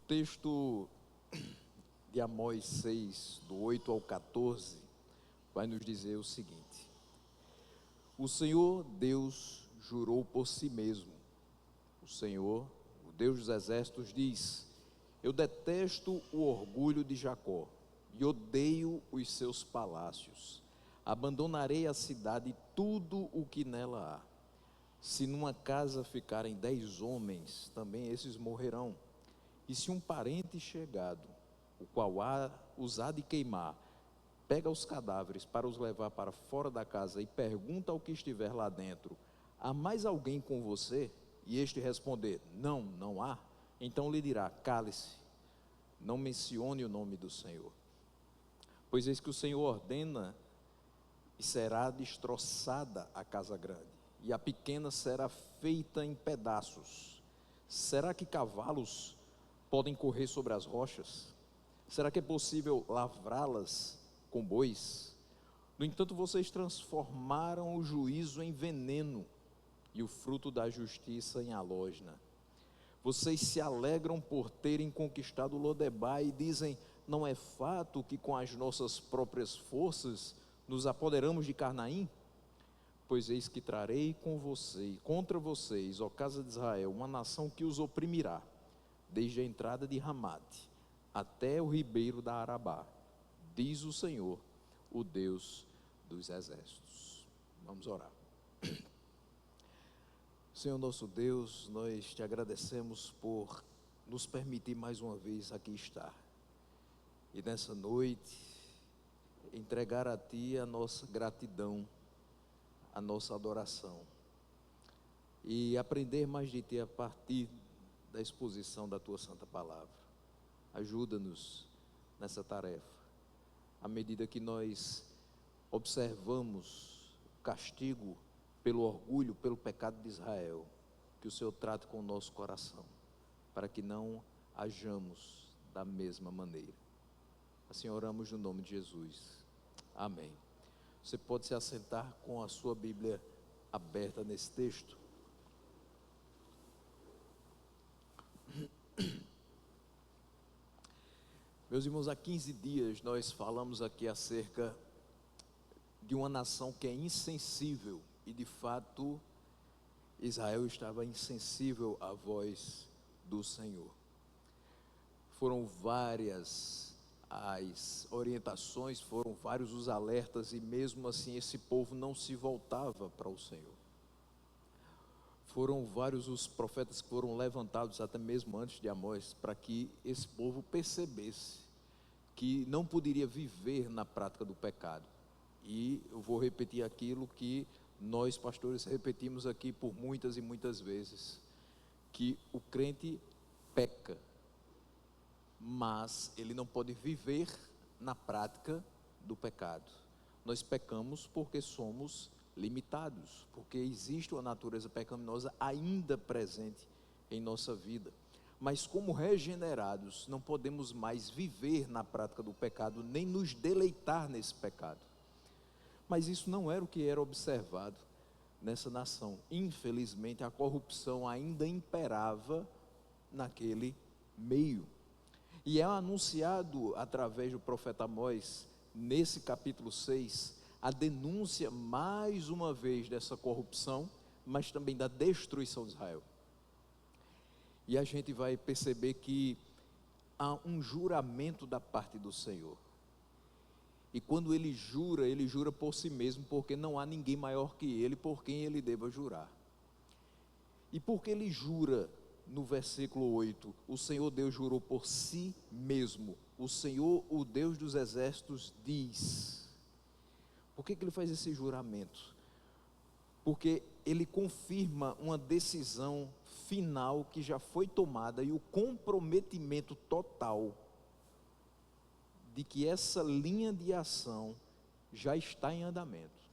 texto de Amós 6, do 8 ao 14, vai nos dizer o seguinte: o Senhor Deus jurou por si mesmo. O Senhor, o Deus dos exércitos, diz: eu detesto o orgulho de Jacó e odeio os seus palácios. Abandonarei a cidade e tudo o que nela há. Se numa casa ficarem 10 homens, também esses morrerão. E se um parente chegado, o qual os há de queimar, pega os cadáveres para os levar para fora da casa e pergunta ao que estiver lá dentro: há mais alguém com você? E este responder: não, não há. Então lhe dirá: cale-se, não mencione o nome do Senhor. Pois eis que o Senhor ordena e será destroçada a casa grande, e a pequena será feita em pedaços. Será que cavalos podem correr sobre as rochas? Será que é possível lavrá-las com bois? No entanto, vocês transformaram o juízo em veneno e o fruto da justiça em alojna. Vocês se alegram por terem conquistado Lodebar e dizem: não é fato que com as nossas próprias forças nos apoderamos de Carnaim? Pois eis que trarei contra vocês, ó casa de Israel, uma nação que os oprimirá, desde a entrada de Ramate até o ribeiro da Arabá, diz o Senhor, o Deus dos exércitos. Vamos orar. Senhor nosso Deus, nós te agradecemos por nos permitir mais uma vez aqui estar, e nessa noite entregar a Ti a nossa gratidão, a nossa adoração, e aprender mais de Ti a partir da exposição da Tua Santa Palavra. Ajuda-nos nessa tarefa, à medida que nós observamos o castigo pelo orgulho, pelo pecado de Israel, que o Senhor trate com o nosso coração, para que não hajamos da mesma maneira. Assim oramos no nome de Jesus. Amém. Você pode se assentar com a sua Bíblia aberta nesse texto. Meus irmãos, há 15 dias nós falamos aqui acerca de uma nação que é insensível, e de fato Israel estava insensível à voz do Senhor. Foram várias as orientações, foram vários os alertas, e mesmo assim esse povo não se voltava para o Senhor. Foram vários os profetas que foram levantados, até mesmo antes de Amós, para que esse povo percebesse que não poderia viver na prática do pecado. E eu vou repetir aquilo que nós pastores repetimos aqui por muitas e muitas vezes, que o crente peca, mas ele não pode viver na prática do pecado. Nós pecamos porque somos limitados, porque existe uma natureza pecaminosa ainda presente em nossa vida. Mas como regenerados, não podemos mais viver na prática do pecado, nem nos deleitar nesse pecado. Mas isso não era o que era observado nessa nação. Infelizmente, a corrupção ainda imperava naquele meio. E é anunciado através do profeta Amós, nesse capítulo 6, a denúncia mais uma vez dessa corrupção, mas também da destruição de Israel. E a gente vai perceber que há um juramento da parte do Senhor. E quando ele jura por si mesmo, porque não há ninguém maior que ele por quem ele deva jurar. E porque ele jura, no versículo 8, o Senhor Deus jurou por si mesmo. O Senhor, o Deus dos exércitos, diz. Por que ele faz esse juramento? Porque ele confirma uma decisão final que já foi tomada, e o comprometimento total de que essa linha de ação já está em andamento.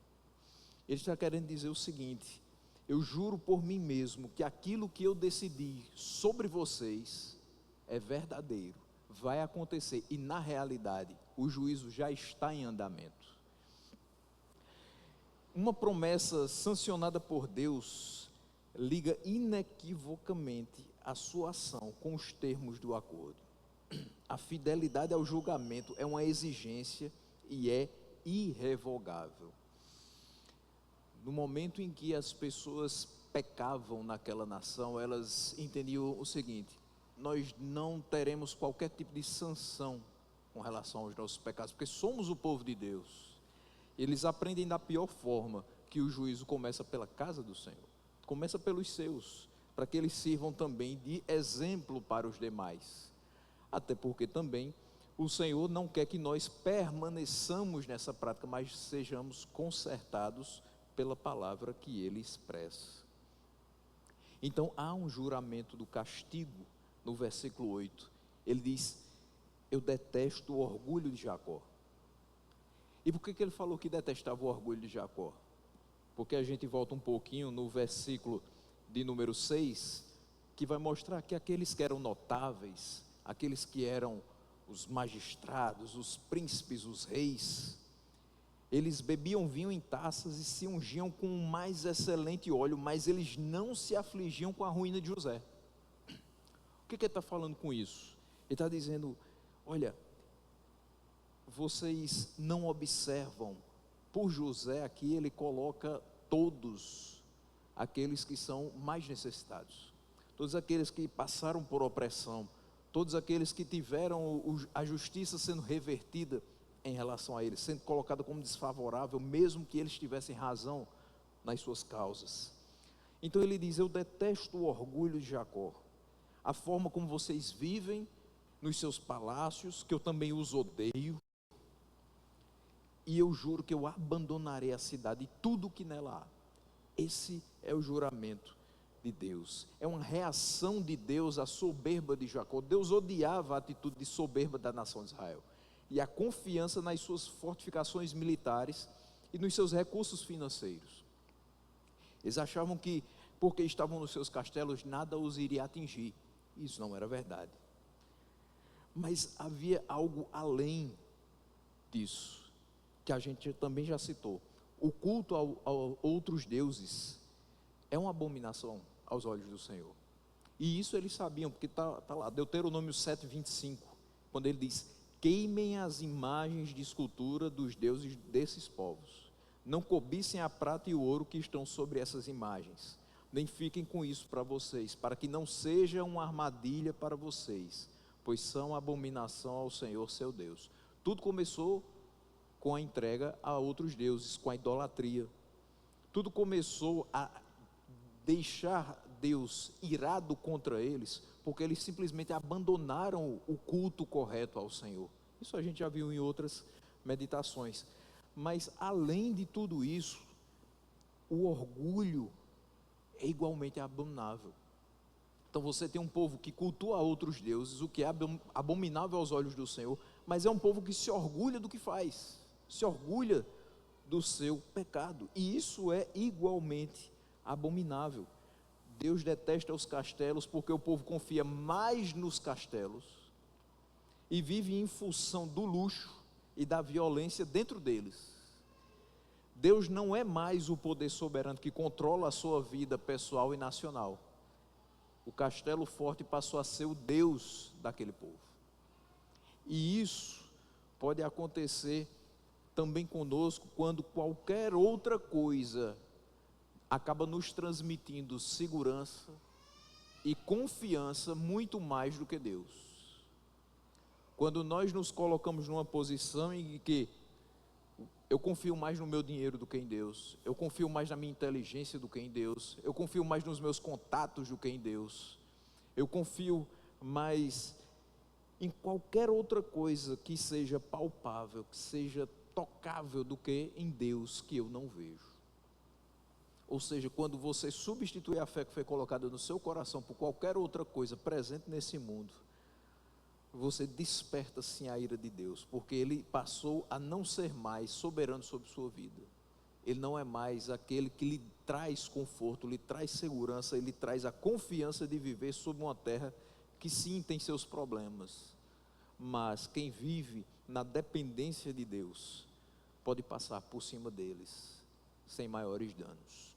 Ele está querendo dizer o seguinte: eu juro por mim mesmo que aquilo que eu decidi sobre vocês é verdadeiro, vai acontecer, e na realidade o juízo já está em andamento. Uma promessa sancionada por Deus liga inequivocamente a sua ação com os termos do acordo. a fidelidade ao julgamento é uma exigência e é irrevogável. No momento em que as pessoas pecavam naquela nação, elas entendiam o seguinte: nós não teremos qualquer tipo de sanção com relação aos nossos pecados, porque somos o povo de Deus. Eles aprendem da pior forma, que o juízo começa pela casa do Senhor, começa pelos seus, para que eles sirvam também de exemplo para os demais. Até porque também o Senhor não quer que nós permaneçamos nessa prática, mas sejamos consertados pela palavra que Ele expressa. Então há um juramento do castigo no versículo 8. Ele diz: eu detesto o orgulho de Jacó. E por que ele falou que detestava o orgulho de Jacó? Porque a gente volta um pouquinho no versículo de número 6, que vai mostrar que aqueles que eram notáveis, aqueles que eram os magistrados, os príncipes, os reis, eles bebiam vinho em taças e se ungiam com o mais excelente óleo, mas eles não se afligiam com a ruína de José. O que ele está falando com isso? Ele está dizendo: olha, vocês não observam, por José aqui ele coloca todos aqueles que são mais necessitados, todos aqueles que passaram por opressão, todos aqueles que tiveram a justiça sendo revertida em relação a eles, sendo colocada como desfavorável, mesmo que eles tivessem razão nas suas causas. Então ele diz: eu detesto o orgulho de Jacó, a forma como vocês vivem nos seus palácios, que eu também os odeio, e eu juro que eu abandonarei a cidade e tudo o que nela há. Esse é o juramento de Deus, é uma reação de Deus à soberba de Jacó. Deus odiava a atitude de soberba da nação de Israel, e a confiança nas suas fortificações militares e nos seus recursos financeiros. Eles achavam que, porque estavam nos seus castelos, nada os iria atingir. Isso não era verdade. Mas havia algo além disso, que a gente também já citou. O culto a outros deuses é uma abominação aos olhos do Senhor. E isso eles sabiam, porque está lá, Deuteronômio 7:25, quando ele diz: queimem as imagens de escultura dos deuses desses povos, não cobicem a prata e o ouro que estão sobre essas imagens, nem fiquem com isso para vocês, para que não seja uma armadilha para vocês, pois são abominação ao Senhor seu Deus. Tudo começou com a entrega a outros deuses, com a idolatria. Tudo começou a deixar Deus irado contra eles, porque eles simplesmente abandonaram o culto correto ao Senhor. Isso a gente já viu em outras meditações. Mas além de tudo isso, o orgulho é igualmente abominável. Então você tem um povo que cultua outros deuses, o que é abominável aos olhos do Senhor, mas é um povo que se orgulha do que faz, se orgulha do seu pecado, e isso é igualmente abominável. Deus detesta os castelos, porque o povo confia mais nos castelos e vive em função do luxo e da violência dentro deles. Deus não é mais o poder soberano que controla a sua vida pessoal e nacional. O castelo forte passou a ser o Deus daquele povo. E isso pode acontecer também conosco, quando qualquer outra coisa acaba nos transmitindo segurança e confiança muito mais do que Deus. Quando nós nos colocamos numa posição em que eu confio mais no meu dinheiro do que em Deus, eu confio mais na minha inteligência do que em Deus, eu confio mais nos meus contatos do que em Deus, eu confio mais em qualquer outra coisa que seja palpável, que seja tocável, do que em Deus, que eu não vejo. Ou seja, quando você substitui a fé que foi colocada no seu coração por qualquer outra coisa presente nesse mundo, você desperta sim a ira de Deus, porque Ele passou a não ser mais soberano sobre sua vida. Ele não é mais aquele que lhe traz conforto, lhe traz segurança, Ele traz a confiança de viver sobre uma terra que sim tem seus problemas, mas quem vive na dependência de Deus pode passar por cima deles sem maiores danos.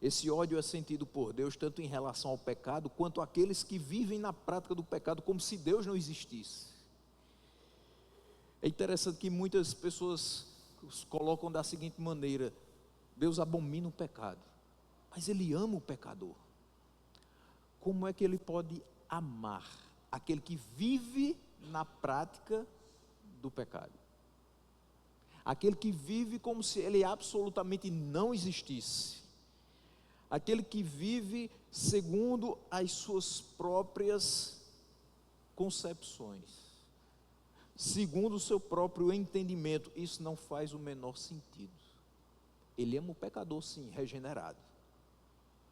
Esse ódio é sentido por Deus tanto em relação ao pecado, quanto àqueles que vivem na prática do pecado, como se Deus não existisse. É interessante que muitas pessoas os colocam da seguinte maneira: Deus abomina o pecado, mas Ele ama o pecador. Como é que Ele pode amar aquele que vive na prática do pecado? Aquele que vive como se ele absolutamente não existisse. Aquele que vive segundo as suas próprias concepções, segundo o seu próprio entendimento. Isso não faz o menor sentido. Ele ama o pecador, sim, regenerado.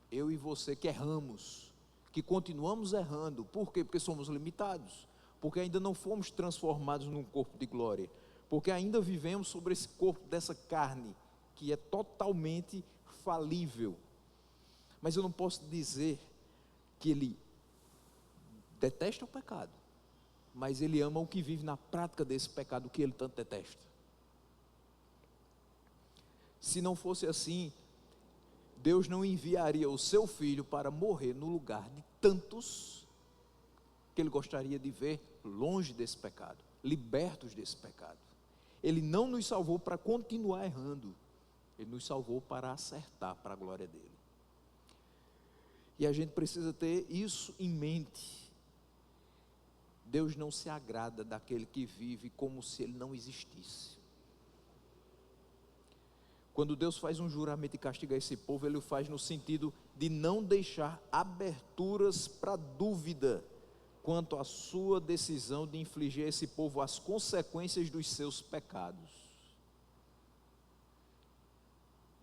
Eu e você que erramos, que continuamos errando. Por quê? Porque somos limitados, porque ainda não fomos transformados num corpo de glória, porque ainda vivemos sobre esse corpo dessa carne, que é totalmente falível. Mas eu não posso dizer que Ele detesta o pecado, mas Ele ama o que vive na prática desse pecado que Ele tanto detesta. Se não fosse assim, Deus não enviaria o seu Filho para morrer no lugar de tantos que Ele gostaria de ver longe desse pecado, libertos desse pecado. Ele não nos salvou para continuar errando, Ele nos salvou para acertar para a glória dEle. E a gente precisa ter isso em mente. Deus não se agrada daquele que vive como se Ele não existisse. Quando Deus faz um juramento e castiga esse povo, Ele o faz no sentido de não deixar aberturas para dúvida quanto à sua decisão de infligir a esse povo as consequências dos seus pecados.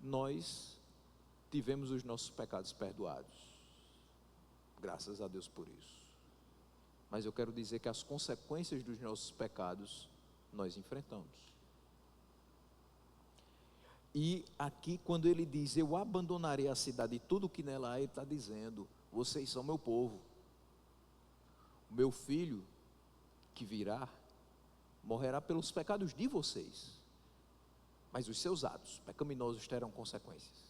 Nós tivemos os nossos pecados perdoados, graças a Deus por isso. Mas eu quero dizer que as consequências dos nossos pecados nós enfrentamos. E aqui, quando Ele diz: eu abandonarei a cidade e tudo que nela há, Ele está dizendo: vocês são meu povo. O meu filho que virá morrerá pelos pecados de vocês, mas os seus atos pecaminosos terão consequências.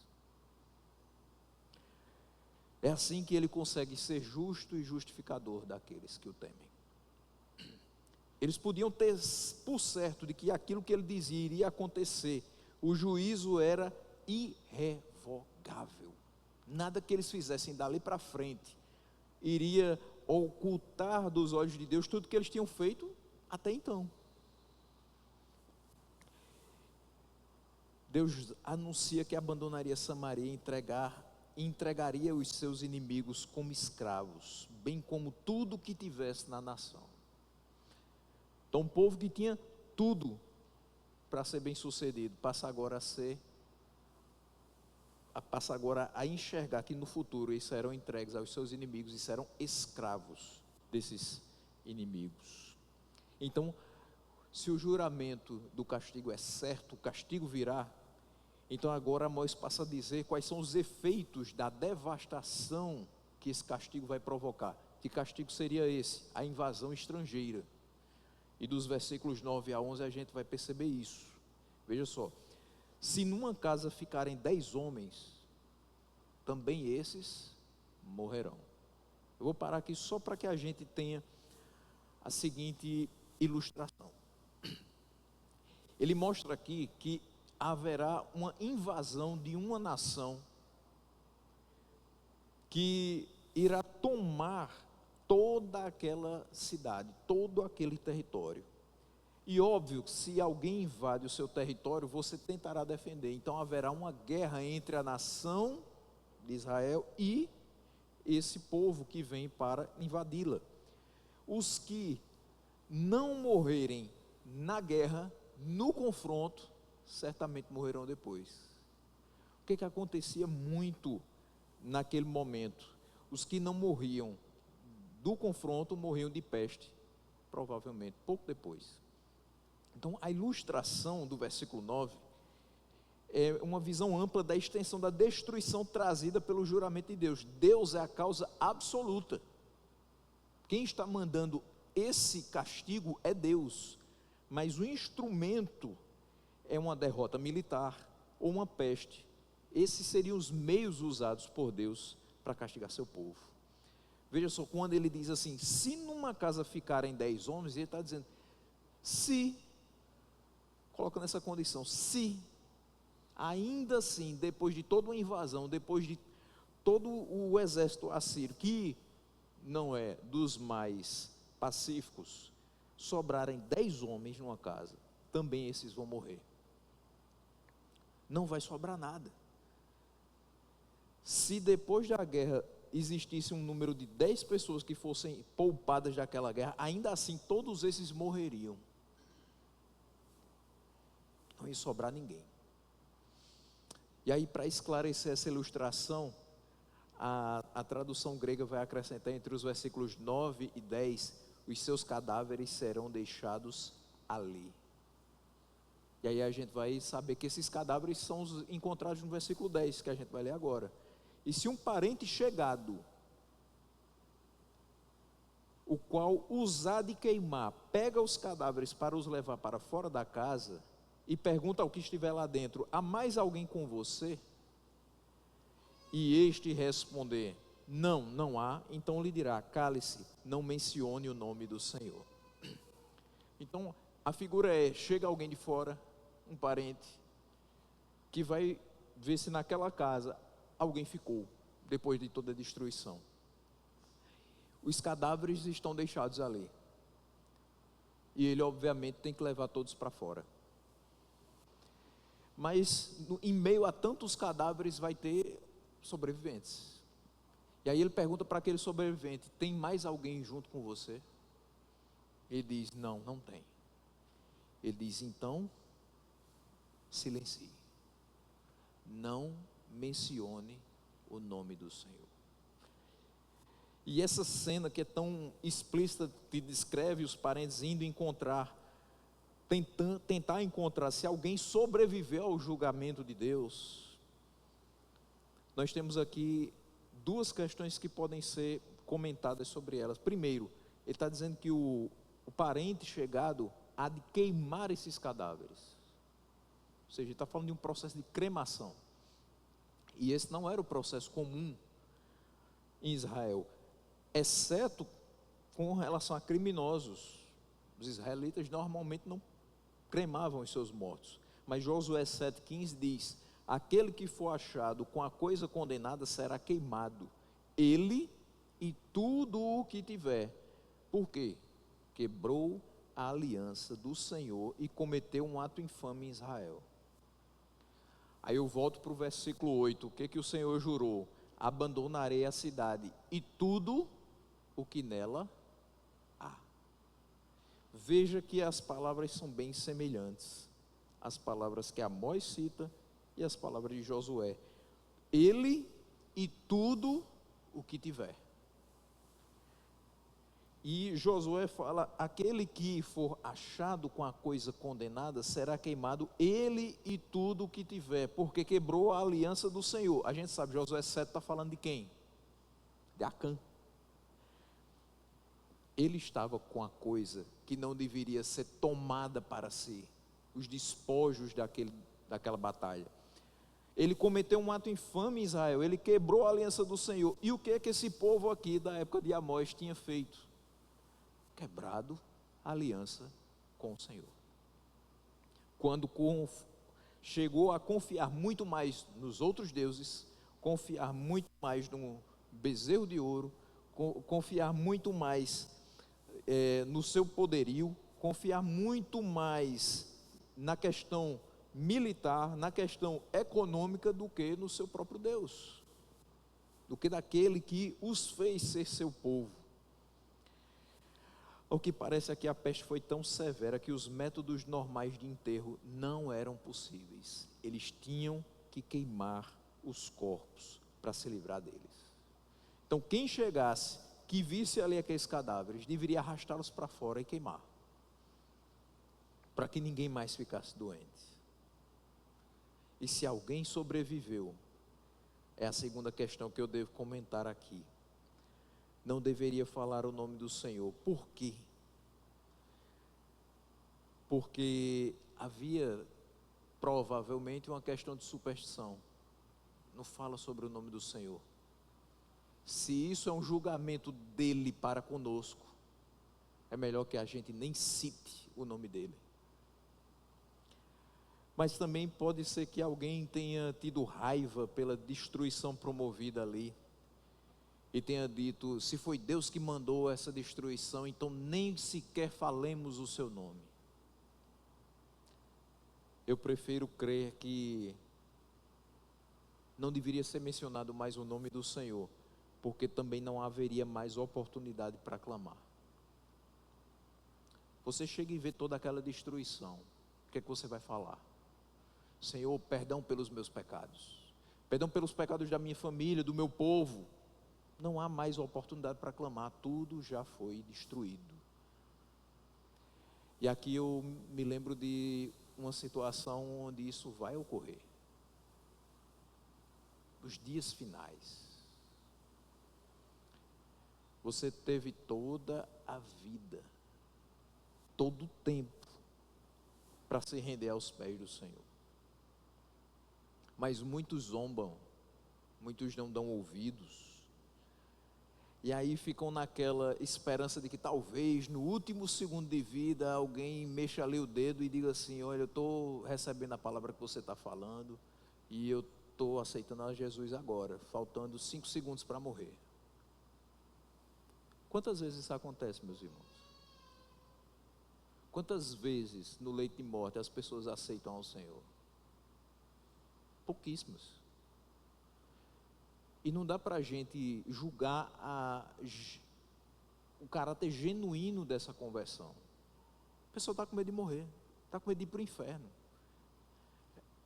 É assim que Ele consegue ser justo e justificador daqueles que o temem. Eles podiam ter por certo de que aquilo que Ele dizia iria acontecer. O juízo era irrevogável. Nada que eles fizessem dali para frente iria ocultar dos olhos de Deus tudo que eles tinham feito até então. Deus anuncia que abandonaria Samaria e entregaria os seus inimigos como escravos, bem como tudo que tivesse na nação. Então, um povo que tinha tudo para ser bem sucedido, passa agora a enxergar que no futuro eles serão entregues aos seus inimigos e serão escravos desses inimigos. Então, se o juramento do castigo é certo, o castigo virá. Então agora Amós passa a dizer quais são os efeitos da devastação que esse castigo vai provocar. Que castigo seria esse? A invasão estrangeira. E dos versículos 9 a 11 a gente vai perceber isso. Veja só: se numa casa ficarem 10 homens, também esses morrerão. Eu vou parar aqui só para que a gente tenha a seguinte ilustração. Ele mostra aqui que haverá uma invasão de uma nação que irá tomar toda aquela cidade, todo aquele território. E óbvio, se alguém invade o seu território, você tentará defender. Então haverá uma guerra entre a nação de Israel e esse povo que vem para invadi-la. Os que não morrerem na guerra, no confronto, certamente morrerão depois. O que acontecia muito naquele momento? Os que não morriam do confronto morriam de peste, provavelmente, pouco depois. Então, a ilustração do versículo 9 é uma visão ampla da extensão da destruição trazida pelo juramento de Deus. Deus é a causa absoluta. Quem está mandando esse castigo é Deus, mas o instrumento é uma derrota militar ou uma peste esses seriam os meios usados por Deus para castigar seu povo. Veja só, quando ele diz assim, se numa casa ficarem 10 homens, ele está dizendo, se, coloca nessa condição, se, ainda assim, depois de toda uma invasão, depois de todo o exército assírio, que não é dos mais pacíficos, sobrarem 10 homens numa casa, também esses vão morrer. Não vai sobrar nada. Se depois da guerra existisse um número de 10 pessoas que fossem poupadas daquela guerra, ainda assim todos esses morreriam. Não ia sobrar ninguém. E aí, para esclarecer essa ilustração, a tradução grega vai acrescentar entre os versículos 9 e 10, os seus cadáveres serão deixados ali. E aí a gente vai saber que esses cadáveres são os encontrados no versículo 10, que a gente vai ler agora. E se um parente chegado, o qual os há de queimar, pega os cadáveres para os levar para fora da casa, e pergunta ao que estiver lá dentro, há mais alguém com você? E este responder, não, não há, então lhe dirá, cale-se, não mencione o nome do Senhor. Então, a figura é, chega alguém de fora, um parente, que vai ver se naquela casa alguém ficou, depois de toda a destruição. Os cadáveres estão deixados ali. E ele, obviamente, tem que levar todos para fora. Mas, em meio a tantos cadáveres, vai ter sobreviventes. E aí ele pergunta para aquele sobrevivente, tem mais alguém junto com você? Ele diz, não, não tem. Ele diz, então, silencie. Não mencione o nome do Senhor. E essa cena que é tão explícita, que descreve os parentes indo encontrar, tentar encontrar se alguém sobreviveu ao julgamento de Deus. Nós temos aqui duas questões que podem ser comentadas sobre elas. Primeiro, ele está dizendo que o parente chegado há de queimar esses cadáveres. Ou seja, ele está falando de um processo de cremação. E esse não era o processo comum em Israel, exceto com relação a criminosos. Os israelitas normalmente não cremavam os seus mortos. Mas Josué 7,15 diz, aquele que for achado com a coisa condenada será queimado, ele e tudo o que tiver. Por quê? Quebrou a aliança do Senhor e cometeu um ato infame em Israel. Aí eu volto para o versículo 8, o que o Senhor jurou? Abandonarei a cidade e tudo o que nela há. Veja que as palavras são bem semelhantes, as palavras que Amós cita e as palavras de Josué. Ele e tudo o que tiver. E Josué fala, aquele que for achado com a coisa condenada, será queimado, ele e tudo o que tiver, porque quebrou a aliança do Senhor. A gente sabe, Josué 7 está falando de quem? De Acã. Ele estava com a coisa que não deveria ser tomada para si, os despojos daquela batalha. Ele cometeu um ato infame em Israel, ele quebrou a aliança do Senhor. E o que é que esse povo aqui da época de Amós tinha feito? Quebrado a aliança com o Senhor. Quando chegou a confiar muito mais nos outros deuses, confiar muito mais no bezerro de ouro, confiar muito mais no seu poderio, confiar muito mais na questão militar, na questão econômica, do que no seu próprio Deus, do que daquele que os fez ser seu povo. O que parece é que a peste foi tão severa que os métodos normais de enterro não eram possíveis. Eles tinham que queimar os corpos para se livrar deles. Então, quem chegasse, que visse ali aqueles cadáveres, deveria arrastá-los para fora e queimar, para que ninguém mais ficasse doente. E se alguém sobreviveu, é a segunda questão que eu devo comentar aqui. Não deveria falar o nome do Senhor. Por quê? Porque havia provavelmente uma questão de superstição. não fala sobre o nome do Senhor. Se isso é um julgamento dele para conosco, é melhor que a gente nem cite o nome dele. Mas também pode ser que alguém tenha tido raiva pela destruição promovida ali, e tenha dito: se foi Deus que mandou essa destruição, então nem sequer falemos o seu nome. Eu prefiro crer que não deveria ser mencionado mais o nome do Senhor, porque também não haveria mais oportunidade para clamar. Você chega e vê toda aquela destruição, o que é que você vai falar? Senhor, perdão pelos meus pecados, perdão pelos pecados da minha família, do meu povo. Não há mais oportunidade para clamar, tudo já foi destruído. E aqui eu me lembro de uma situação onde isso vai ocorrer. Nos dias finais. Você teve toda a vida, todo o tempo, para se render aos pés do Senhor. Mas muitos zombam, muitos não dão ouvidos. E aí ficam naquela esperança de que talvez no último segundo de vida alguém mexa ali o dedo e diga assim: olha, eu estou recebendo a palavra que você está falando e eu estou aceitando a Jesus agora, faltando 5 segundos para morrer. Quantas vezes isso acontece, meus irmãos? Quantas vezes no leito de morte as pessoas aceitam ao Senhor? Pouquíssimas. E não dá para a gente julgar o caráter genuíno dessa conversão. A pessoa está com medo de morrer, está com medo de ir para o inferno.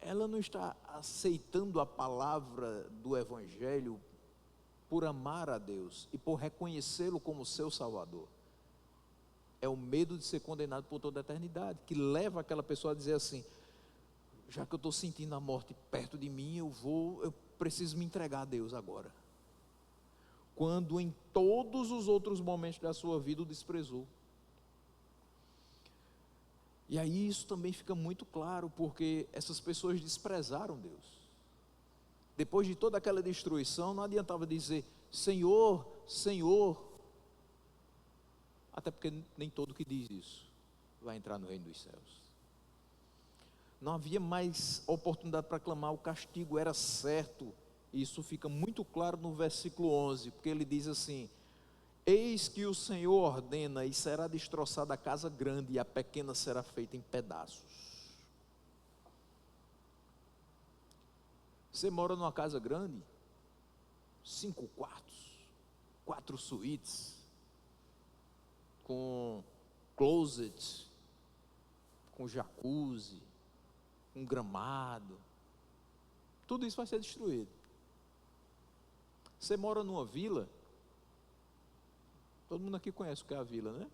Ela não está aceitando a palavra do Evangelho por amar a Deus e por reconhecê-lo como seu Salvador. É o medo de ser condenado por toda a eternidade, que leva aquela pessoa a dizer assim: já que eu estou sentindo a morte perto de mim, eu preciso me entregar a Deus agora. Quando em todos os outros momentos da sua vida o desprezou. E aí isso também fica muito claro, porque essas pessoas desprezaram Deus. Depois de toda aquela destruição, não adiantava dizer: Senhor, Senhor. Até porque nem todo que diz isso vai entrar no reino dos céus. Não havia mais oportunidade para clamar, o castigo era certo. Isso fica muito claro no versículo 11, porque ele diz assim: eis que o Senhor ordena, e será destroçada a casa grande, e a pequena será feita em pedaços. Você mora numa casa grande, 5 quartos, 4 suítes, com closet, com jacuzzi, um gramado, tudo isso vai ser destruído. Você mora numa vila, todo mundo aqui conhece o que é a vila, né?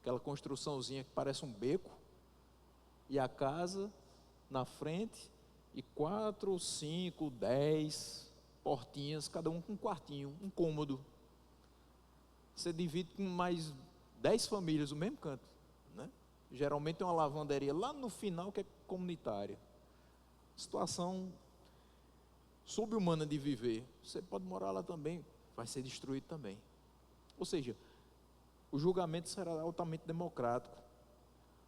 Aquela construçãozinha que parece um beco, e a casa na frente, e 4, 5, 10 portinhas, cada um com um quartinho, um cômodo. Você divide com mais 10 famílias o mesmo canto, né? Geralmente tem uma lavanderia lá no final que é comunitária. Situação sub-humana de viver. Você pode morar lá também, vai ser destruído também. Ou seja, o julgamento será altamente democrático.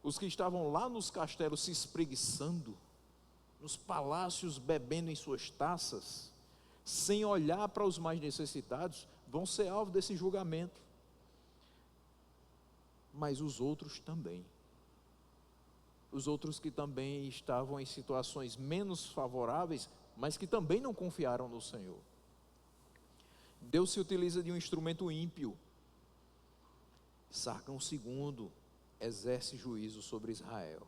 Os que estavam lá nos castelos se espreguiçando, nos palácios bebendo em suas taças, sem olhar para os mais necessitados, vão ser alvo desse julgamento. Mas os outros também. Os outros que também estavam em situações menos favoráveis, mas que também não confiaram no Senhor. Deus se utiliza de um instrumento ímpio. Sargão II exerce juízo sobre Israel.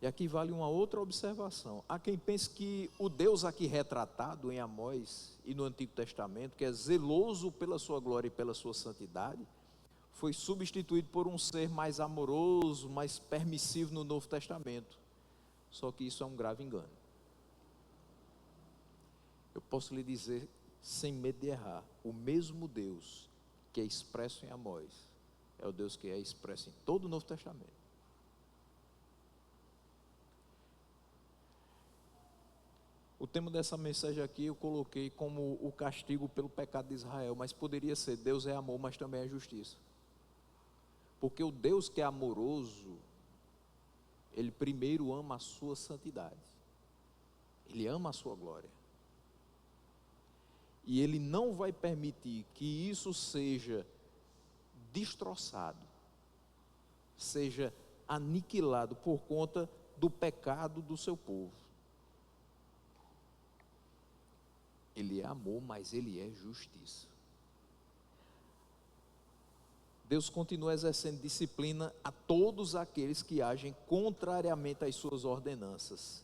E aqui vale uma outra observação. Há quem pense que o Deus aqui retratado em Amós e no Antigo Testamento, que é zeloso pela sua glória e pela sua santidade, foi substituído por um ser mais amoroso, mais permissivo no Novo Testamento. Só que isso é um grave engano. Eu posso lhe dizer, sem medo de errar, o mesmo Deus que é expresso em Amós é o Deus que é expresso em todo o Novo Testamento. tema dessa mensagem aqui eu coloquei como o castigo pelo pecado de Israel, mas poderia ser: Deus é amor, mas também é justiça. Porque o Deus que é amoroso, Ele primeiro ama a sua santidade, Ele ama a sua glória, e Ele não vai permitir que isso seja destroçado, seja aniquilado por conta do pecado do seu povo. Ele é amor, mas Ele é justiça. Deus continua exercendo disciplina a todos aqueles que agem contrariamente às suas ordenanças.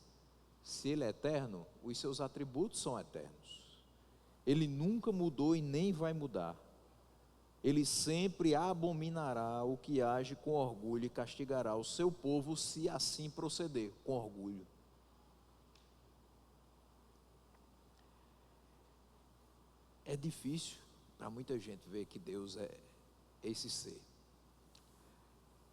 Se Ele é eterno, os seus atributos são eternos. Ele nunca mudou e nem vai mudar. Ele sempre abominará o que age com orgulho e castigará o seu povo se assim proceder, com orgulho. É difícil para muita gente ver que Deus é esse ser.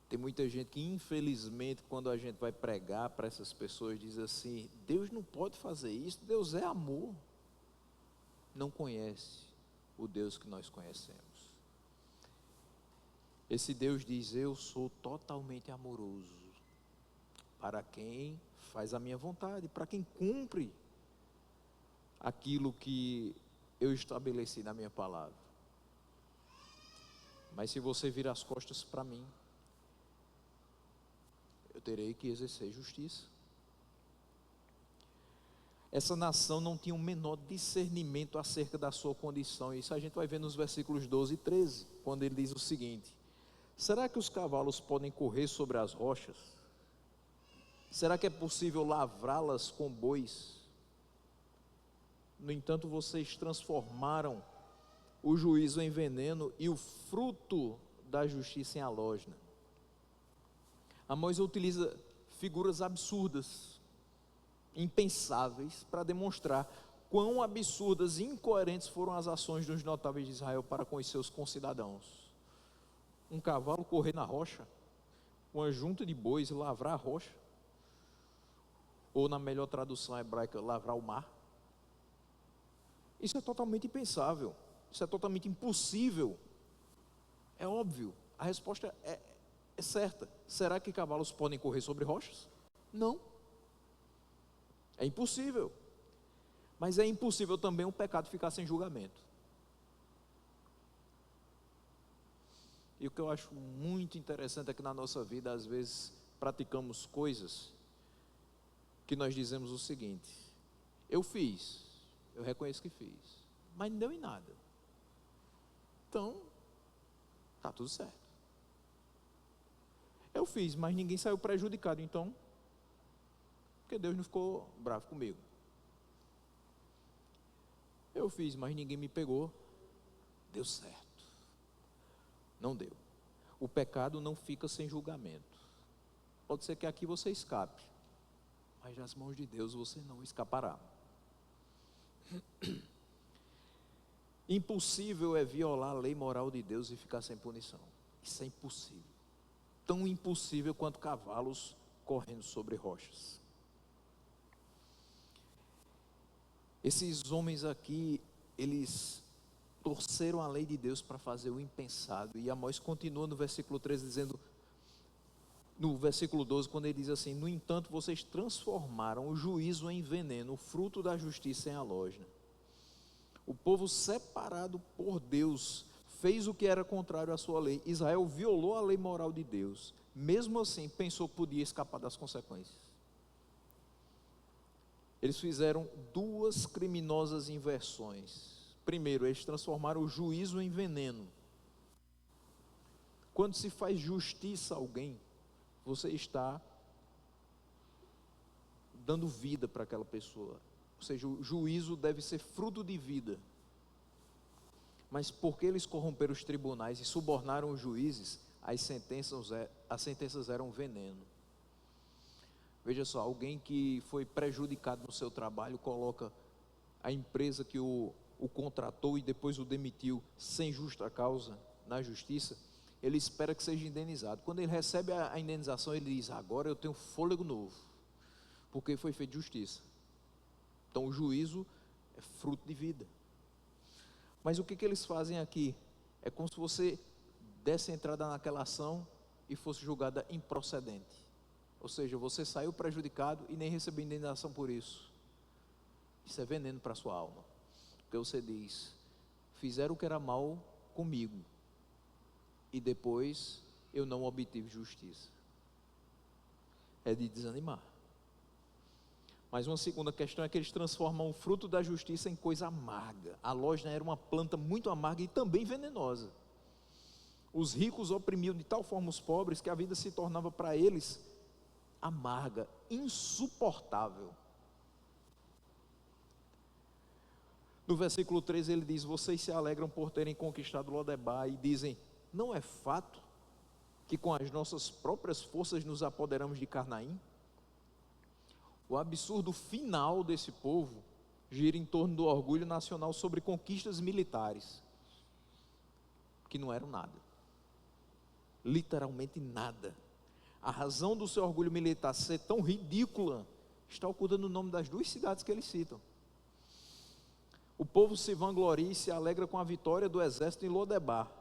Tem muita gente que, infelizmente, quando a gente vai pregar para essas pessoas, diz assim: Deus não pode fazer isso, Deus é amor. Não conhece o Deus que nós conhecemos. Esse Deus diz: eu sou totalmente amoroso para quem faz a minha vontade, para quem cumpre aquilo que eu estabeleci na minha palavra. Mas se você virar as costas para mim, eu terei que exercer justiça. Essa nação não tinha o menor discernimento acerca da sua condição. Isso a gente vai ver nos versículos 12 e 13, quando ele diz o seguinte: será que os cavalos podem correr sobre as rochas? Será que é possível lavrá-las com bois? No entanto, vocês transformaram o juízo em veneno e o fruto da justiça em alojna. Amós utiliza figuras absurdas, impensáveis, para demonstrar quão absurdas e incoerentes foram as ações dos notáveis de Israel para com os seus concidadãos. Um cavalo correr na rocha, uma junta de bois lavrar a rocha, ou na melhor tradução hebraica, lavrar o mar. Isso é totalmente impensável, isso é totalmente impossível. É óbvio, a resposta é certa. Será que cavalos podem correr sobre rochas? Não. É impossível. Mas é impossível também o pecado ficar sem julgamento. E o que eu acho muito interessante é que na nossa vida, às vezes, praticamos coisas que nós dizemos o seguinte: eu fiz, eu reconheço que fiz, mas não deu em nada. Então, está tudo certo. Eu fiz, mas ninguém saiu prejudicado, então, porque Deus não ficou bravo comigo. Eu fiz, mas ninguém me pegou, deu certo. Não deu. O pecado não fica sem julgamento. Pode ser que aqui você escape, mas nas mãos de Deus você não escapará. Impossível é violar a lei moral de Deus e ficar sem punição. Isso é impossível. Tão impossível quanto cavalos correndo sobre rochas. Esses homens aqui, eles torceram a lei de Deus para fazer o impensado. E Amós continua no versículo 13 dizendo, no versículo 12, quando ele diz assim: no entanto, vocês transformaram o juízo em veneno, o fruto da justiça em alojna. O povo separado por Deus fez o que era contrário à sua lei. Israel violou a lei moral de Deus. Mesmo assim, pensou que podia escapar das consequências. Eles fizeram duas criminosas inversões. Primeiro, eles transformaram o juízo em veneno. Quando se faz justiça a alguém, você está dando vida para aquela pessoa. Ou seja, o juízo deve ser fruto de vida. Mas porque eles corromperam os tribunais e subornaram os juízes, as sentenças eram veneno. Veja só, alguém que foi prejudicado no seu trabalho, coloca a empresa que o contratou e depois o demitiu sem justa causa na justiça, ele espera que seja indenizado. Quando ele recebe a indenização, ele diz: agora eu tenho fôlego novo, porque foi feita justiça. Então o juízo é fruto de vida. Mas o que eles fazem aqui? É como se você desse entrada naquela ação e fosse julgada improcedente. Ou seja, você saiu prejudicado e nem recebeu indenização por isso. Isso é veneno para a sua alma. Porque você diz, fizeram o que era mal comigo e depois eu não obtive justiça. É de desanimar. Mas uma segunda questão é que eles transformam o fruto da justiça em coisa amarga. A lógina era uma planta muito amarga e também venenosa. Os ricos oprimiam de tal forma os pobres que a vida se tornava para eles amarga, insuportável. No versículo 13 ele diz, vocês se alegram por terem conquistado Lodebar e dizem, não é fato que com as nossas próprias forças nos apoderamos de Carnaim? O absurdo final desse povo gira em torno do orgulho nacional sobre conquistas militares, que não eram nada, literalmente nada. A razão do seu orgulho militar ser tão ridícula está oculta no nome das duas cidades que eles citam. O povo se vangloria e se alegra com a vitória do exército em Lodebar.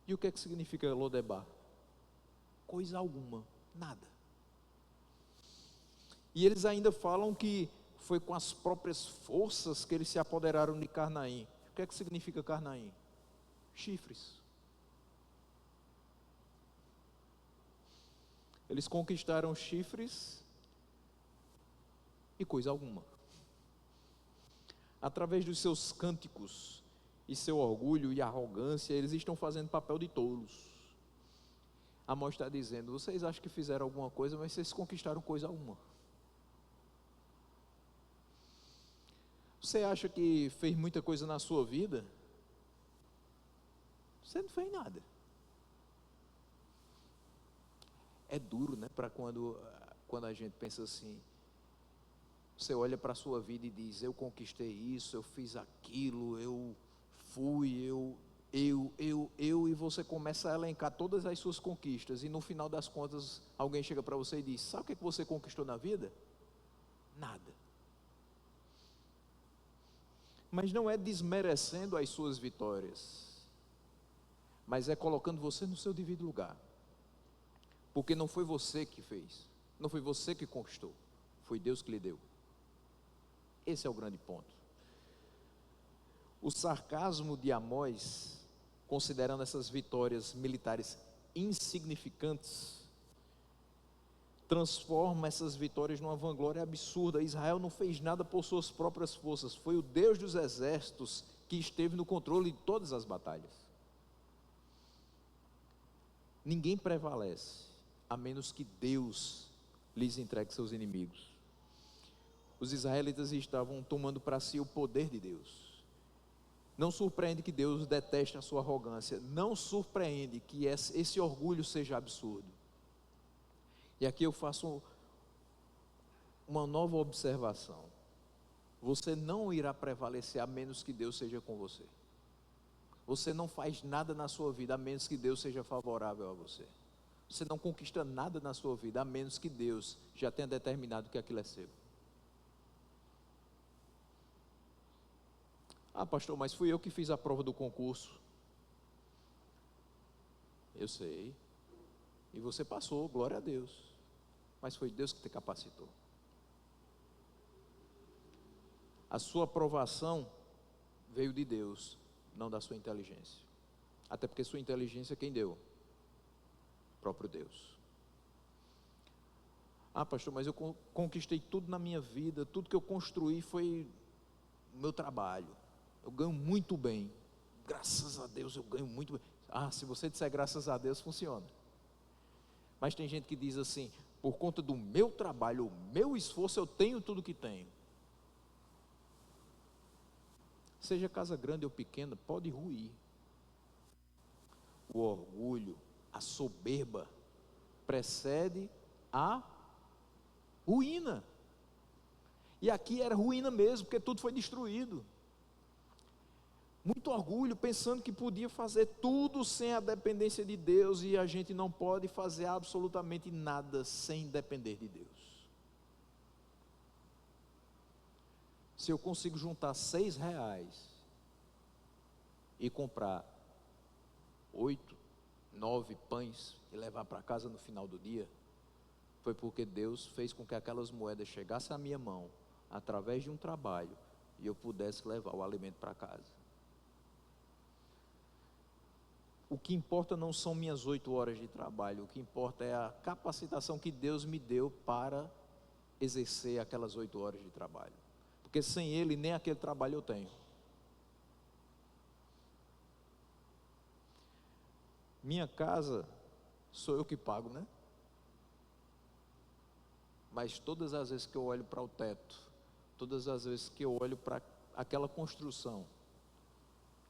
E o que é que significa Lodebar? Coisa alguma, nada. E eles ainda falam que foi com as próprias forças que eles se apoderaram de Carnaim. O que é que significa Carnaim? Chifres. Eles conquistaram chifres e coisa alguma. Através dos seus cânticos e seu orgulho e arrogância, eles estão fazendo papel de tolos. Amós está dizendo, vocês acham que fizeram alguma coisa, mas vocês conquistaram coisa alguma. Você acha que fez muita coisa na sua vida? Você não fez nada. É duro, né? Para quando a gente pensa assim, você olha para a sua vida e diz, eu conquistei isso, eu fiz aquilo, eu fui, e você começa a elencar todas as suas conquistas, e no final das contas, alguém chega para você e diz, sabe o que você conquistou na vida? Nada. Mas não é desmerecendo as suas vitórias, mas é colocando você no seu devido lugar. Porque não foi você que fez, não foi você que conquistou, foi Deus que lhe deu. Esse é o grande ponto. O sarcasmo de Amós, considerando essas vitórias militares insignificantes, transforma essas vitórias numa vanglória absurda. Israel não fez nada por suas próprias forças, foi o Deus dos exércitos que esteve no controle de todas as batalhas. Ninguém prevalece a menos que Deus lhes entregue seus inimigos. Os israelitas estavam tomando para si o poder de Deus. Não surpreende que Deus deteste a sua arrogância. Não surpreende que esse orgulho seja absurdo. E aqui eu faço uma nova observação. Você não irá prevalecer a menos que Deus seja com você. Você não faz nada na sua vida a menos que Deus seja favorável a você. Você não conquista nada na sua vida a menos que Deus já tenha determinado que aquilo é seu. Ah, pastor, mas fui eu que fiz a prova do concurso. Eu sei. E você passou, glória a Deus. Mas foi Deus que te capacitou. A sua aprovação veio de Deus, não da sua inteligência. Até porque sua inteligência quem deu? O próprio Deus. Ah, pastor, mas eu conquistei tudo na minha vida, tudo que eu construí foi o meu trabalho. Eu ganho muito bem. Graças a Deus eu ganho muito bem. Ah, se você disser graças a Deus, funciona. Mas tem gente que diz assim, por conta do meu trabalho, o meu esforço, eu tenho tudo que tenho. Seja casa grande ou pequena, pode ruir. O orgulho, a soberba, precede a ruína. E aqui era ruína mesmo, porque tudo foi destruído. Muito orgulho, pensando que podia fazer tudo sem a dependência de Deus, e a gente não pode fazer absolutamente nada sem depender de Deus. Se eu consigo juntar R$ 6 e comprar 8, 9 pães e levar para casa no final do dia, foi porque Deus fez com que aquelas moedas chegassem à minha mão através de um trabalho e eu pudesse levar o alimento para casa. O que importa não são minhas 8 horas de trabalho, o que importa é a capacitação que Deus me deu para exercer aquelas 8 horas de trabalho. Porque sem Ele, nem aquele trabalho eu tenho. Minha casa, sou eu que pago, né? Mas todas as vezes que eu olho para o teto, todas as vezes que eu olho para aquela construção,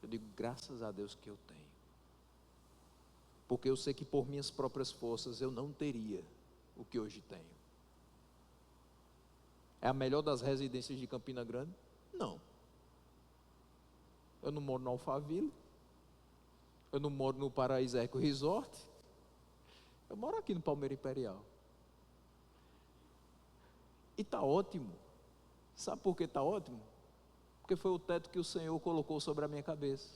eu digo, graças a Deus que eu tenho. Porque eu sei que por minhas próprias forças eu não teria o que hoje tenho. É a melhor das residências de Campina Grande? Não. Eu não moro no Alphaville. Eu não moro no Paraíso Eco Resort. Eu moro aqui no Palmeira Imperial. E está ótimo. Sabe por que está ótimo? Porque foi o teto que o Senhor colocou sobre a minha cabeça.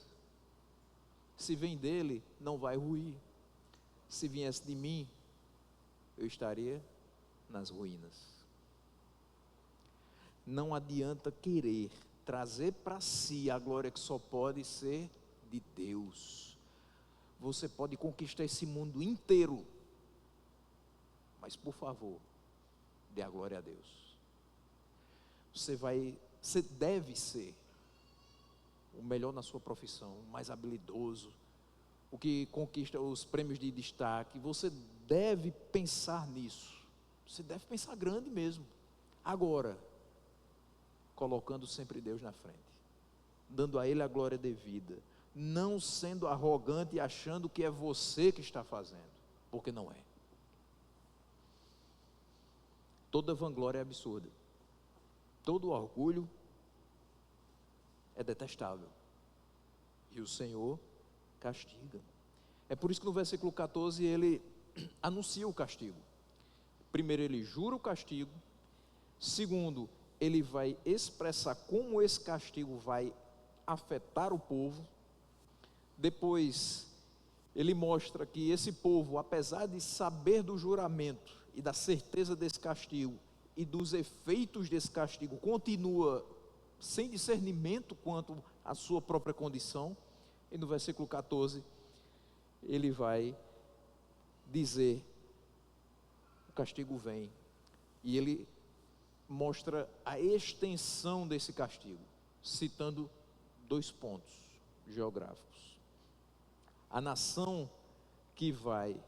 Se vem dele, não vai ruir. Se viesse de mim, eu estaria nas ruínas. Não adianta querer trazer para si a glória que só pode ser de Deus. Você pode conquistar esse mundo inteiro, mas por favor, dê a glória a Deus. Você deve ser o melhor na sua profissão, o mais habilidoso, o que conquista os prêmios de destaque. Você deve pensar nisso. Você deve pensar grande mesmo. Agora, colocando sempre Deus na frente, dando a Ele a glória devida, não sendo arrogante e achando que é você que está fazendo, porque não é. Toda vanglória é absurda, todo orgulho é detestável, e o Senhor castiga. É por isso que no versículo 14 ele anuncia o castigo. Primeiro ele jura o castigo, segundo, ele vai expressar como esse castigo vai afetar o povo. Depois, ele mostra que esse povo, apesar de saber do juramento e da certeza desse castigo e dos efeitos desse castigo, continua sem discernimento quanto à sua própria condição. E no versículo 14, ele vai dizer: o castigo vem, e ele mostra a extensão desse castigo, citando 2 pontos geográficos. A nação que vai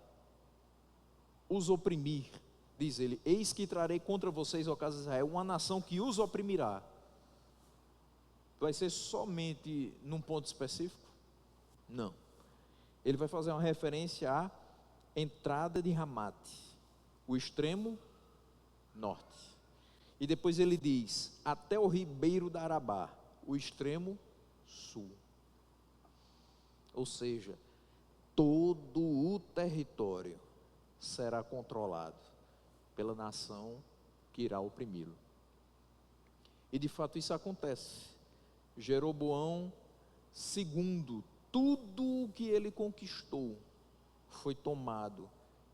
os oprimir, diz ele, eis que trarei contra vocês, ó casa de Israel, uma nação que os oprimirá. Vai ser somente num ponto específico? Não. Ele vai fazer uma referência à entrada de Ramate, o extremo norte. E depois ele diz, até o ribeiro da Arabá, o extremo sul. Ou seja, todo o território será controlado pela nação que irá oprimi-lo. E de fato isso acontece. Jeroboão II, tudo o que ele conquistou foi tomado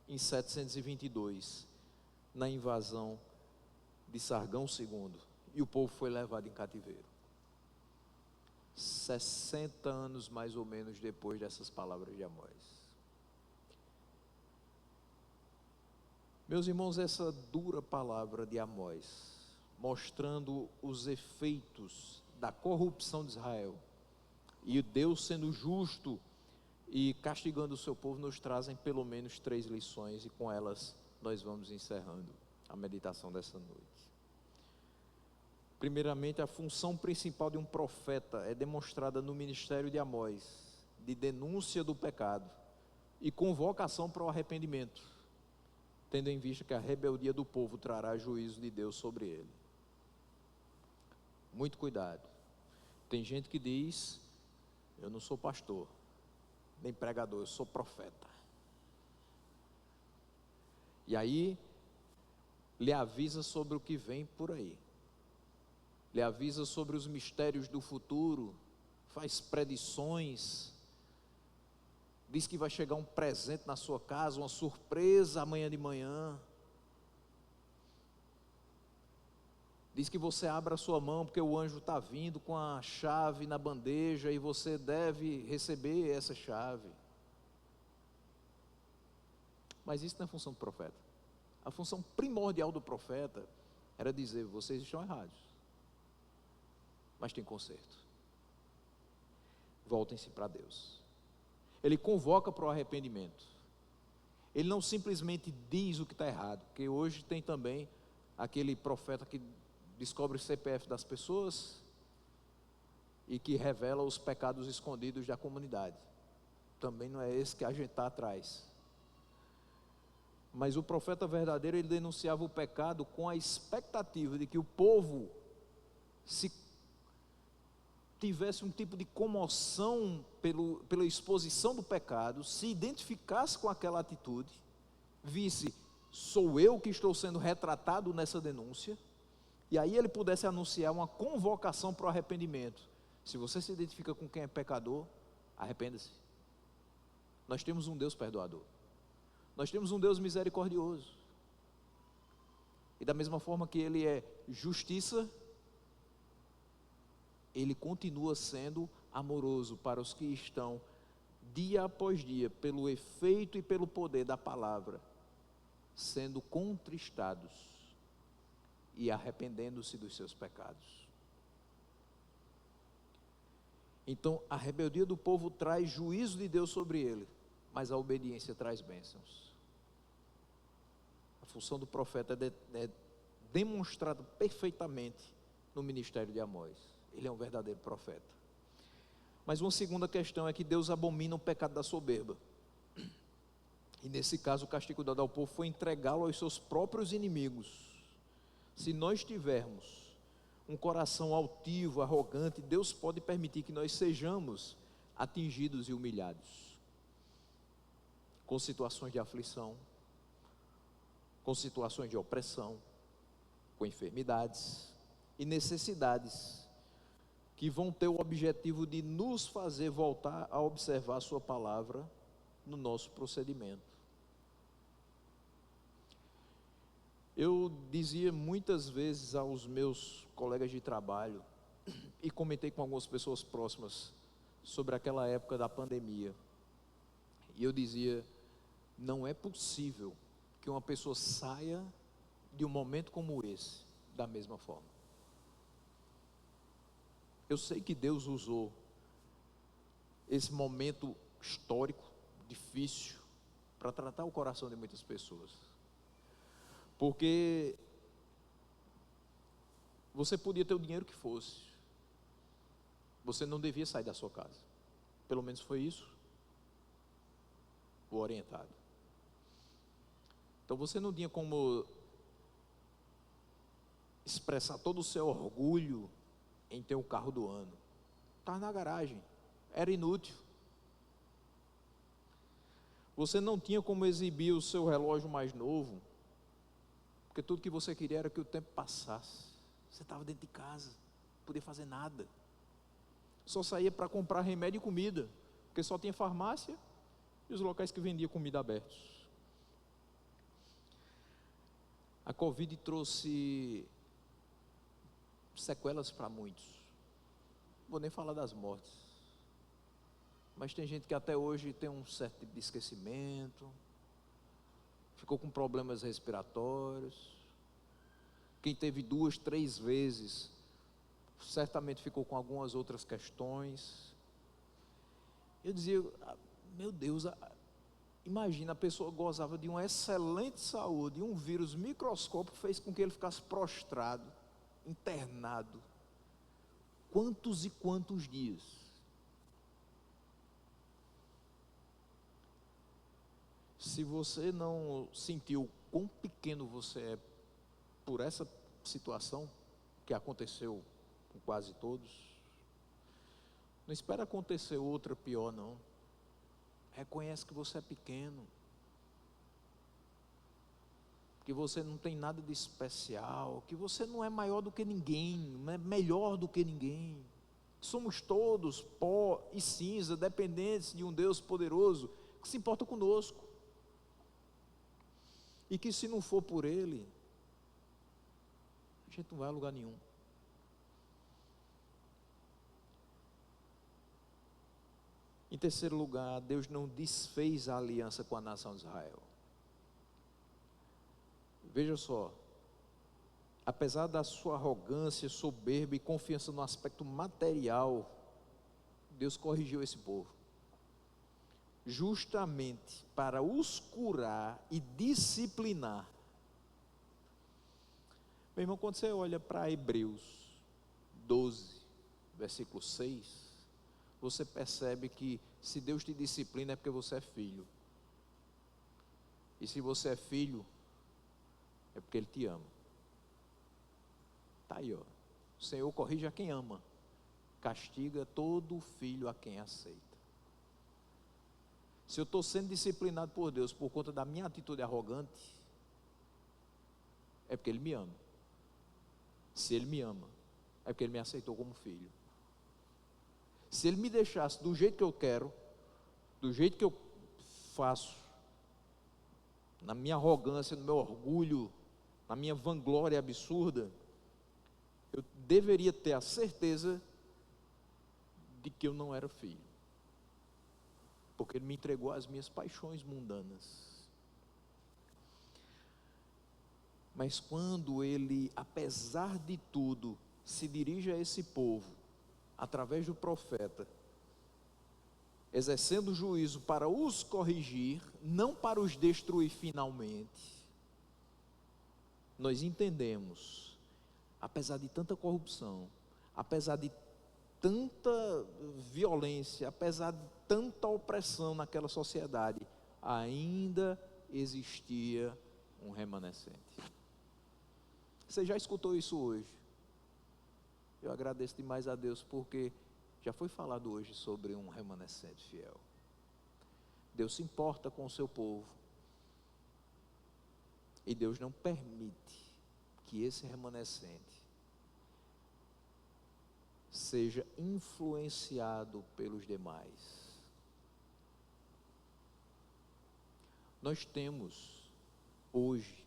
em 722, na invasão de Sargão II, e o povo foi levado em cativeiro. 60 anos mais ou menos depois dessas palavras de Amós. Meus irmãos, essa dura palavra de Amós, mostrando os efeitos da corrupção de Israel, e Deus sendo justo e castigando o seu povo, nos trazem pelo menos 3 lições, e com elas nós vamos encerrando a meditação dessa noite. Primeiramente, a função principal de um profeta é demonstrada no ministério de Amós, de denúncia do pecado e convocação para o arrependimento, tendo em vista que a rebeldia do povo trará juízo de Deus sobre ele. Muito cuidado. Tem gente que diz, eu não sou pastor, nem pregador, eu sou profeta. E aí, lhe avisa sobre o que vem por aí. lhe avisa sobre os mistérios do futuro, faz predições, diz que vai chegar um presente na sua casa, uma surpresa amanhã de manhã. Diz que você abra a sua mão porque o anjo está vindo com a chave na bandeja e você deve receber essa chave. Mas isso não é função do profeta. A função primordial do profeta era dizer: vocês estão errados, mas tem conserto. Voltem-se para Deus. Ele convoca para o arrependimento. Ele não simplesmente diz o que está errado, porque hoje tem também aquele profeta que descobre o CPF das pessoas e que revela os pecados escondidos da comunidade. Também não é esse que a gente está atrás. Mas o profeta verdadeiro, ele denunciava o pecado com a expectativa de que o povo se tivesse um tipo de comoção pela exposição do pecado, se identificasse com aquela atitude, visse: sou eu que estou sendo retratado nessa denúncia, e aí ele pudesse anunciar uma convocação para o arrependimento. Se você se identifica com quem é pecador, arrependa-se. Nós temos um Deus perdoador, nós temos um Deus misericordioso, e da mesma forma que Ele é justiça, Ele continua sendo amoroso para os que estão, dia após dia, pelo efeito e pelo poder da palavra, sendo contristados e arrependendo-se dos seus pecados. Então, a rebeldia do povo traz juízo de Deus sobre ele, mas a obediência traz bênçãos. A função do profeta é demonstrada perfeitamente no ministério de Amós. Ele é um verdadeiro profeta. Mas uma segunda questão é que Deus abomina o pecado da soberba. E nesse caso, o castigo dado ao povo foi entregá-lo aos seus próprios inimigos. Se nós tivermos um coração altivo, arrogante, Deus pode permitir que nós sejamos atingidos e humilhados, com situações de aflição, com situações de opressão, com enfermidades e necessidades, que vão ter o objetivo de nos fazer voltar a observar a sua palavra no nosso procedimento. Eu dizia muitas vezes aos meus colegas de trabalho, e comentei com algumas pessoas próximas sobre aquela época da pandemia, e eu dizia: não é possível que uma pessoa saia de um momento como esse da mesma forma. Eu sei que Deus usou esse momento histórico, difícil, para tratar o coração de muitas pessoas. Porque você podia ter o dinheiro que fosse, você não devia sair da sua casa. Pelo menos foi isso o orientado. Então você não tinha como expressar todo o seu orgulho em ter o carro do ano. Estava na garagem, era inútil. Você não tinha como exibir o seu relógio mais novo, porque tudo que você queria era que o tempo passasse. Você estava dentro de casa, não podia fazer nada. Só saía para comprar remédio e comida, porque só tinha farmácia e os locais que vendiam comida abertos. A Covid trouxe sequelas para muitos. Não vou nem falar das mortes, mas tem gente que até hoje tem um certo tipo de esquecimento, ficou com problemas respiratórios. Quem teve 2, 3 vezes, certamente ficou com algumas outras questões. Eu dizia: meu Deus, imagina, a pessoa gozava de uma excelente saúde, e um vírus microscópico fez com que ele ficasse prostrado, internado, quantos e quantos dias. Se você não sentiu quão pequeno você é por essa situação que aconteceu com quase todos, não espera acontecer outra pior, não. Reconhece que você é pequeno. que você não tem nada de especial, que você não é maior do que ninguém, não é melhor do que ninguém. Somos todos pó e cinza, dependentes de um Deus poderoso que se importa conosco. E que se não for por Ele, a gente não vai a lugar nenhum. Em terceiro lugar, Deus não desfez a aliança com a nação de Israel. Veja só, apesar da sua arrogância, soberba e confiança no aspecto material, Deus corrigiu esse povo, justamente para os curar e disciplinar. Meu irmão, quando você olha para Hebreus 12, versículo 6, você percebe que se Deus te disciplina é porque você é filho. E se você é filho, é porque Ele te ama. Está aí, ó. O Senhor corrige a quem ama, castiga todo filho a quem aceita. Se eu estou sendo disciplinado por Deus por conta da minha atitude arrogante, é porque Ele me ama. Se Ele me ama, é porque Ele me aceitou como filho. Se Ele me deixasse do jeito que eu quero, do jeito que eu faço, na minha arrogância, no meu orgulho, na minha vanglória absurda, eu deveria ter a certeza de que eu não era filho, porque Ele me entregou às minhas paixões mundanas. Mas quando Ele, apesar de tudo, se dirige a esse povo, através do profeta, exercendo juízo para os corrigir, não para os destruir finalmente, nós entendemos, apesar de tanta corrupção, apesar de tanta violência, apesar de tanta opressão naquela sociedade, ainda existia um remanescente. Você já escutou isso hoje? Eu agradeço demais a Deus, porque já foi falado hoje sobre um remanescente fiel. Deus se importa com o seu povo, e Deus não permite que esse remanescente seja influenciado pelos demais. Nós temos hoje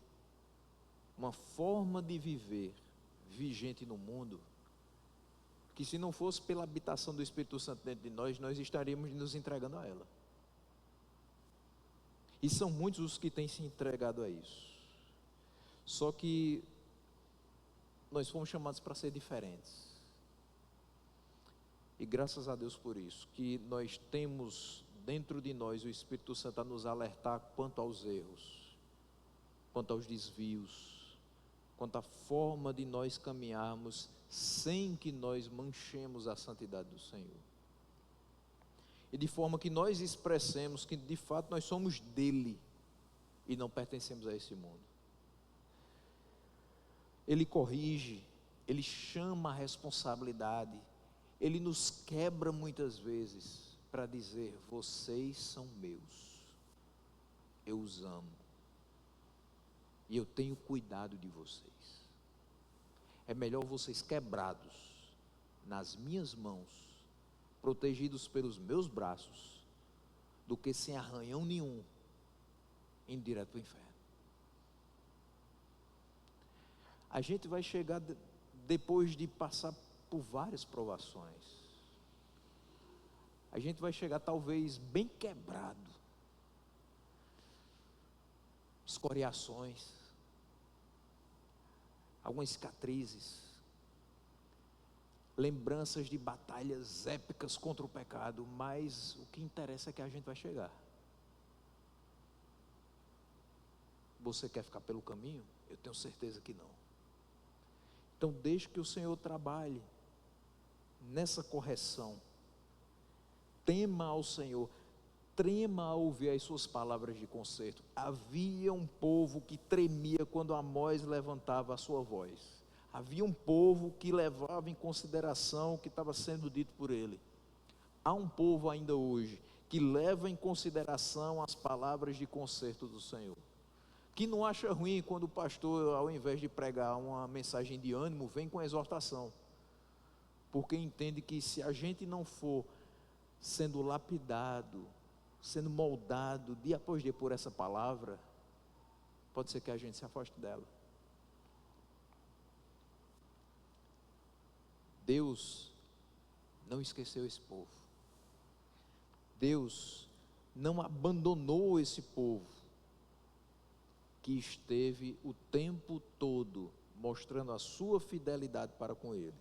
uma forma de viver vigente no mundo, que se não fosse pela habitação do Espírito Santo dentro de nós, nós estaríamos nos entregando a ela. E são muitos os que têm se entregado a isso. Só que nós fomos chamados para ser diferentes. E graças a Deus por isso, que nós temos dentro de nós o Espírito Santo a nos alertar quanto aos erros, quanto aos desvios, quanto à forma de nós caminharmos sem que nós manchemos a santidade do Senhor. E de forma que nós expressemos que de fato nós somos dele e não pertencemos a esse mundo. Ele corrige, Ele chama a responsabilidade, Ele nos quebra muitas vezes para dizer: vocês são meus, eu os amo, e eu tenho cuidado de vocês. É melhor vocês quebrados nas minhas mãos, protegidos pelos meus braços, do que sem arranhão nenhum, indo direto para o inferno. A gente vai chegar depois de passar por várias provações. A gente vai chegar talvez bem quebrado, escoriações, algumas cicatrizes, lembranças de batalhas épicas contra o pecado, mas o que interessa é que a gente vai chegar. Você quer ficar pelo caminho? Eu tenho certeza que não. Então deixe que o Senhor trabalhe nessa correção. Tema ao Senhor, trema ao ouvir as suas palavras de conserto. Havia um povo que tremia quando Amós levantava a sua voz. Havia um povo que levava em consideração o que estava sendo dito por ele. Há um povo ainda hoje que leva em consideração as palavras de conserto do Senhor. que não acha ruim quando o pastor, ao invés de pregar uma mensagem de ânimo, vem com exortação, porque entende que se a gente não for sendo lapidado, sendo moldado dia após dia por essa palavra, pode ser que a gente se afaste dela. Deus não esqueceu esse povo. Deus não abandonou esse povo que esteve o tempo todo mostrando a sua fidelidade para com Ele.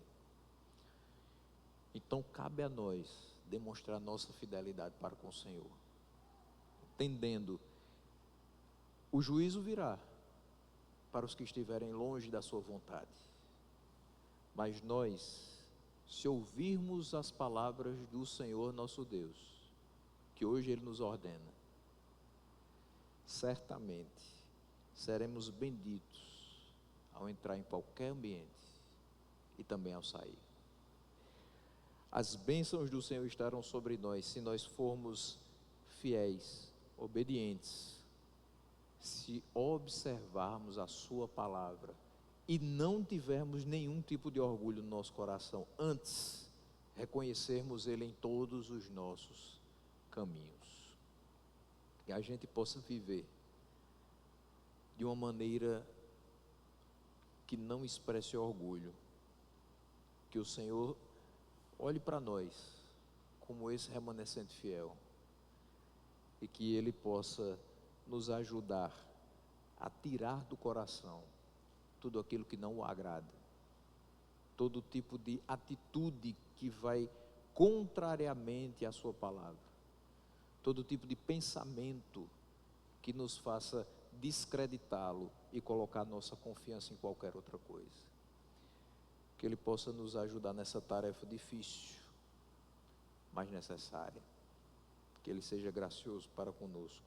Então cabe a nós demonstrar nossa fidelidade para com o Senhor, entendendo, o juízo virá para os que estiverem longe da sua vontade, mas nós, se ouvirmos as palavras do Senhor nosso Deus, que hoje Ele nos ordena, certamente seremos benditos ao entrar em qualquer ambiente e também ao sair. As bênçãos do Senhor estarão sobre nós se nós formos fiéis, obedientes, se observarmos a sua palavra e não tivermos nenhum tipo de orgulho no nosso coração, antes reconhecermos Ele em todos os nossos caminhos, que a gente possa viver de uma maneira que não expresse orgulho, que o Senhor olhe para nós como esse remanescente fiel e que Ele possa nos ajudar a tirar do coração tudo aquilo que não o agrada, todo tipo de atitude que vai contrariamente à sua palavra, todo tipo de pensamento que nos faça descreditá-lo e colocar nossa confiança em qualquer outra coisa. Que Ele possa nos ajudar nessa tarefa difícil, mas necessária. Que Ele seja gracioso para conosco.